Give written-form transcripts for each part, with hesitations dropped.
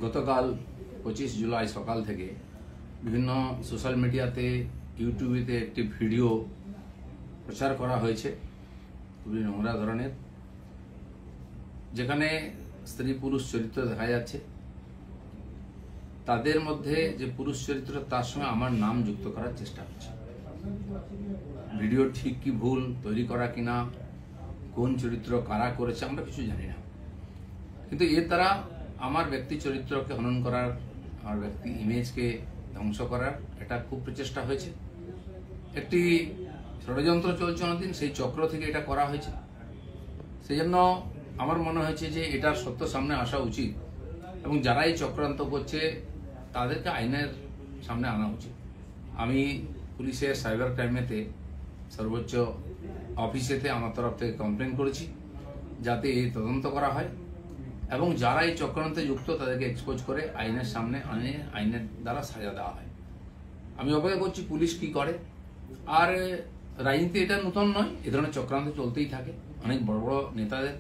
গতকাল 25 জুলাই সকাল থেকে বিভিন্ন সোশ্যাল মিডিয়াতে ইউটিউবেতে একটি ভিডিও প্রচার করা হয়েছে খুবই নোংরা ধরনের, যেখানে স্ত্রী পুরুষ চরিত্র দেখা যাচ্ছে। তাদের মধ্যে যে পুরুষ চরিত্র তার সঙ্গে আমার নাম যুক্ত করার চেষ্টা হচ্ছে। ভিডিও ঠিক কি ভুল তৈরি করা কিনা, কোন চরিত্র কারা করেছে আমরা কিছু জানি না, কিন্তু এর দ্বারা আমার ব্যক্তি চরিত্রকে হনন করার, আমার ব্যক্তি ইমেজকে ধ্বংস করার এটা খুব প্রচেষ্টা হয়েছে। একটি ষড়যন্ত্র চলছে অনেকদিন, সেই চক্র থেকে এটা করা হয়েছে। সেই জন্য আমার মনে হয়েছে যে এটার সত্য সামনে আসা উচিত এবং যারা এই চক্রান্ত করছে তাদেরকে আইনের সামনে আনা উচিত। আমি পুলিশের সাইবার ক্রাইমেতে সর্বোচ্চ অফিসেতে আমার তরফ থেকে কমপ্লেন করেছি যাতে এই তদন্ত করা হয় এবং যারা এই চক্রান্তে যুক্ত তাদেরকে এক্সপোজ করে আইনের সামনে আনে, আইনের দ্বারা সাজা দেওয়া হয়। আমি অপেক্ষা করছি পুলিশ কি করে। আর রাজনীতি এটা নতুন নয়, এ ধরনের চক্রান্ত চলতেই থাকে। অনেক বড় বড় নেতাদের,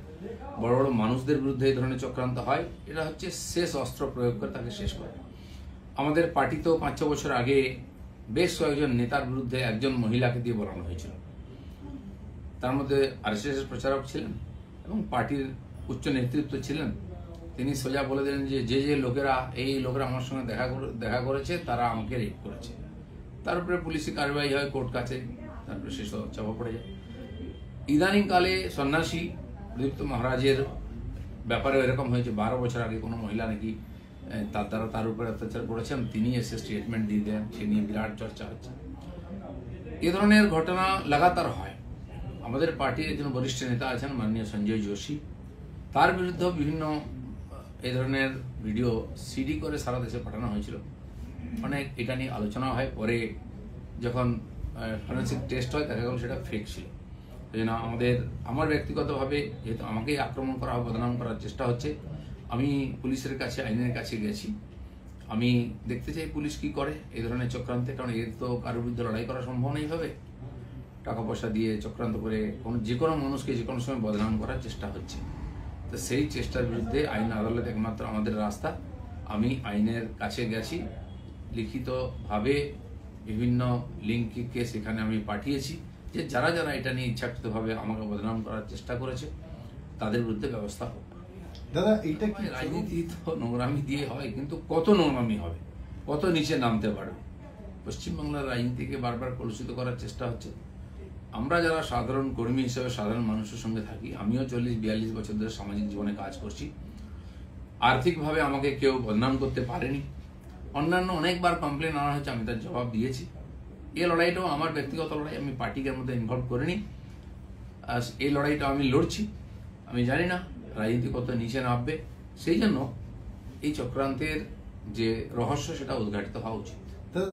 বড় বড় মানুষদের বিরুদ্ধে এই ধরনের চক্রান্ত হয়। এটা হচ্ছে শেষ অস্ত্র প্রয়োগ করে তাকে শেষ করে। আমাদের পার্টিতেও 5-6 বছর আগে বেশ কয়েকজন নেতার বিরুদ্ধে একজন মহিলাকে দিয়ে বলানো হয়েছিল। তার মধ্যে আরএসএস প্রচারক ছিলেন এবং পার্টির উচ্চ নেতৃত্ব ছিলেন। তিনি সোজা বলে দিলেন যে যে লোকেরা আমার সঙ্গে দেখা করেছে তারা আমাকে রেপ করেছে। তার উপরে পুলিশি কার্যবাহী হয়, কোর্ট কাছে, তারপরে শেষ চাপা পড়ে যায়। ইদানিংকালে সন্ন্যাসী প্রদীপ্ত মহারাজের ব্যাপারে এরকম হয়েছে। 12 বছর আগে কোনো মহিলা নাকি তার উপরে অত্যাচার করেছেন, তিনি এসে স্টেটমেন্ট দিয়ে দেন, সে নিয়ে বিরাট চর্চা হচ্ছে। এ ধরনের ঘটনা লাগাতার হয়। আমাদের পার্টির একজন বরিষ্ঠ নেতা আছেন মাননীয় সঞ্জয় যোশী, তার বিরুদ্ধে বিভিন্ন এই ধরনের ভিডিও সিডি করে সারা দেশে পাঠানো হয়েছিল। অনেক এটা নিয়ে আলোচনা হয়, পরে যখন ফরেন্সিক টেস্ট হয় দেখা গেল সেটা ফেক ছিল। সেই জন্য আমার ব্যক্তিগতভাবে যেহেতু আমাকেই আক্রমণ করা হয়, বদনাম করার চেষ্টা হচ্ছে, আমি পুলিশের কাছে, আইনের কাছে গেছি। আমি দেখতে চাই পুলিশ কি করে এই ধরনের চক্রান্তে, কারণ এর তো কারোর বিরুদ্ধে লড়াই করা সম্ভব নেই ভাবে। টাকা পয়সা দিয়ে চক্রান্ত করে যে কোনো মানুষকে যে কোনো সময় বদনাম করার চেষ্টা হচ্ছে। তো সেই চেষ্টার বিরুদ্ধে আইন আদালত একমাত্র আমাদের রাস্তা। আমি আইনের কাছে গেছি, লিখিতভাবে বিভিন্ন লিঙ্ককে সেখানে আমি পাঠিয়েছি যে যারা যারা এটা নিয়ে ইচ্ছাকৃতভাবে আমাকে বদনাম করার চেষ্টা করেছে তাদের বিরুদ্ধে ব্যবস্থা হোক। দাদা, এইটা কি রাজনীতি তো নোংরামি দিয়ে হয়, কিন্তু কত নোংরামি হবে, কত নিচে নামতে পারবে। পশ্চিমবাংলার রাজনীতিকে বারবার কলুষিত করার চেষ্টা হচ্ছে। আমরা যারা সাধারণ কর্মী হিসেবে সাধারণ মানুষের সঙ্গে থাকি, আমিও 40-42 বছর ধরে সামাজিক জীবনে কাজ করছি। আর্থিকভাবে আমাকে কেউ বদনাম করতে পারেনি। অন্যান্য অনেকবার কমপ্লেন আনা হয়েছে, আমি তার জবাব দিয়েছি। এই লড়াইটাও আমার ব্যক্তিগত লড়াই, আমি পার্টিকে মধ্যে ইনভলভ করিনি। আর এই লড়াইটা আমি লড়ছি। আমি জানি না রাজনীতি কত নিচে নামবে, সেই জন্য এই চক্রান্তের যে রহস্য সেটা উদ্ঘাটিত হওয়া উচিত।